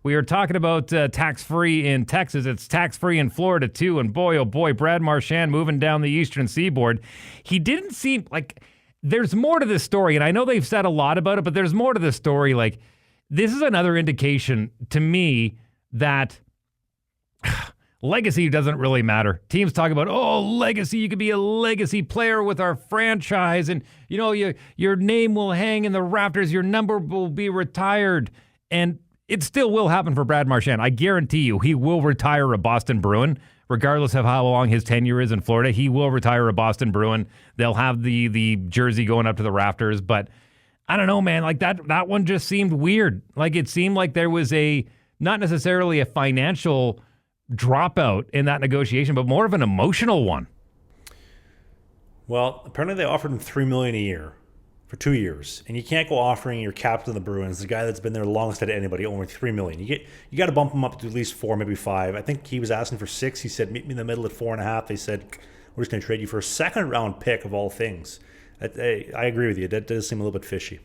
We are talking about tax-free in Texas. It's tax-free in Florida, too. And boy, oh boy, Brad Marchand moving down the eastern seaboard. He didn't seem like there's more to this story. And I know they've said a lot about it, but there's more to this story. Like, this is another indication to me that legacy doesn't really matter. Teams talk about, oh, legacy. You could be a legacy player with our franchise. And, you know, your name will hang in the rafters. Your number will be retired. And it still will happen for Brad Marchand. I guarantee you he will retire a Boston Bruin, regardless of how long his tenure is in Florida. He will retire a Boston Bruin. They'll have the jersey going up to the rafters. But I don't know, man. Like that one just seemed weird. Like it seemed like there was not necessarily a financial dropout in that negotiation, but more of an emotional one. Well, apparently they offered him $3 million a year for 2 years, and you can't go offering your captain of the Bruins, the guy that's been there the longest out of anybody, only $3 million. You got to bump him up to at least 4, maybe 5. I think he was asking for 6. He said, "Meet me in the middle at 4.5." They said, "We're just going to trade you for a second round pick of all things." I agree with you. That does seem a little bit fishy.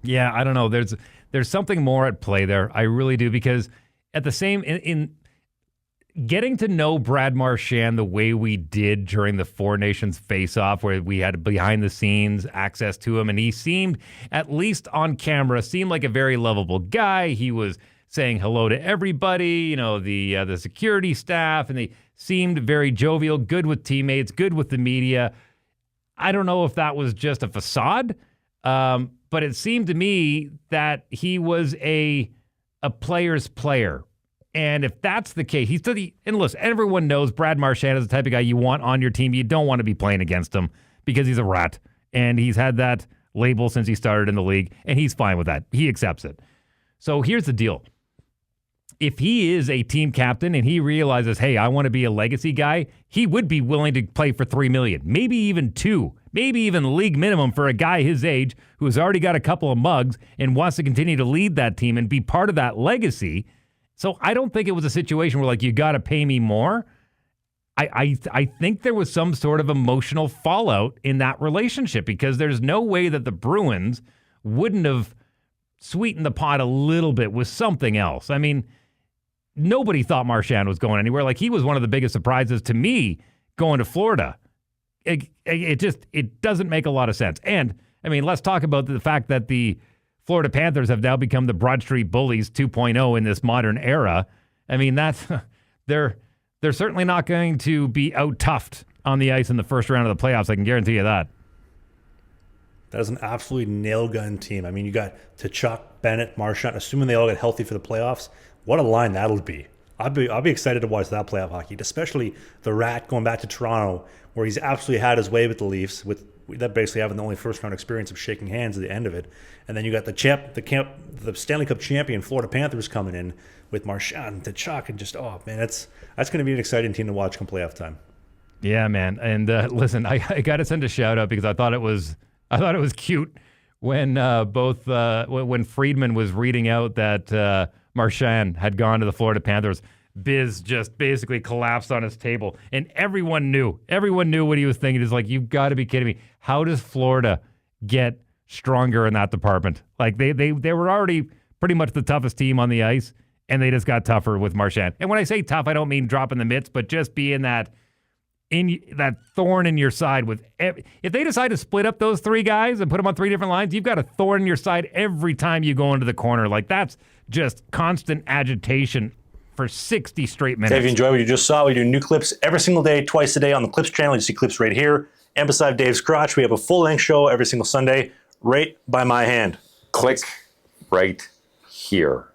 Yeah, I don't know. There's something more at play there. I really do, because at the same in getting to know Brad Marchand the way we did during the Four Nations face-off, where we had behind-the-scenes access to him, and he seemed, at least on camera, seemed like a very lovable guy. He was saying hello to everybody, you know, the security staff, and they seemed very jovial, good with teammates, good with the media. I don't know if that was just a facade, but it seemed to me that he was a player's player. And if that's the case, and listen, everyone knows Brad Marchand is the type of guy you want on your team. You don't want to be playing against him because he's a rat. And he's had that label since he started in the league, and he's fine with that. He accepts it. So here's the deal. If he is a team captain and he realizes, hey, I want to be a legacy guy, he would be willing to play for $3 million, maybe even 2, maybe even league minimum for a guy his age who has already got a couple of mugs and wants to continue to lead that team and be part of that legacy. So I don't think it was a situation where, like, you got to pay me more. I think there was some sort of emotional fallout in that relationship, because there's no way that the Bruins wouldn't have sweetened the pot a little bit with something else. I mean, nobody thought Marchand was going anywhere. Like, he was one of the biggest surprises to me going to Florida. It doesn't make a lot of sense. And, I mean, let's talk about the fact that the Florida Panthers have now become the Broad Street Bullies 2.0 in this modern era. I mean, they're certainly not going to be out-toughed on the ice in the first round of the playoffs. I can guarantee you that. That is an absolutely nail-gun team. I mean, you got Tkachuk, Bennett, Marchand, assuming they all get healthy for the playoffs. What a line that'll be. I'll be excited to watch that playoff hockey, especially the Rat going back to Toronto, where he's absolutely had his way with the Leafs, with that basically having the only first-round experience of shaking hands at the end of it. And then you got the Stanley Cup champion Florida Panthers coming in with Marchand, Tkachuk, and just, oh, man, that's going to be an exciting team to watch come playoff time. Yeah, man. And listen, I got to send a shout-out because I thought it was cute when when Friedman was reading out that Marchand had gone to the Florida Panthers. Biz just basically collapsed on his table, and everyone knew what he was thinking. It's like, you've got to be kidding me. How does Florida get stronger in that department? Like, they were already pretty much the toughest team on the ice, and they just got tougher with Marchand. And when I say tough, I don't mean dropping the mitts, but just being that thorn in your side. If they decide to split up those 3 guys and put them on 3 different lines, you've got a thorn in your side every time you go into the corner. Like, that's just constant agitation for 60 straight minutes. If you enjoyed what you just saw, we do new clips every single day, twice a day on the Clips channel. You see clips right here. And beside Dave's crotch, we have a full-length show every single Sunday, right by my hand. Click right here.